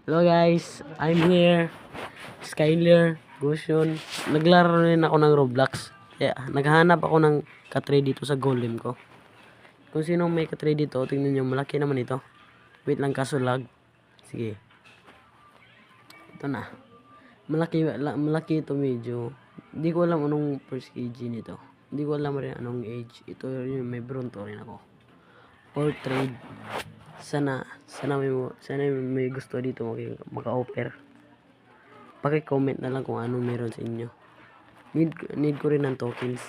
Hello guys, I'm here. Skyler, Gusion. Naglaro rin ako ng Roblox. Kaya naghahanap ako ng katray dito sa golem ko. Kung sino may katray dito, tingnan nyo, malaki naman ito. Wait lang, kaso lag. Sige. Ito na. Malaki ito medyo. Hindi ko alam anong first KG nito. Hindi ko alam rin anong age. Ito yung may bronto rin ako. Or trade. Sana may gusto dito maka-offer. Paki-comment na lang kung ano meron sa inyo. Need ko rin ng tokens.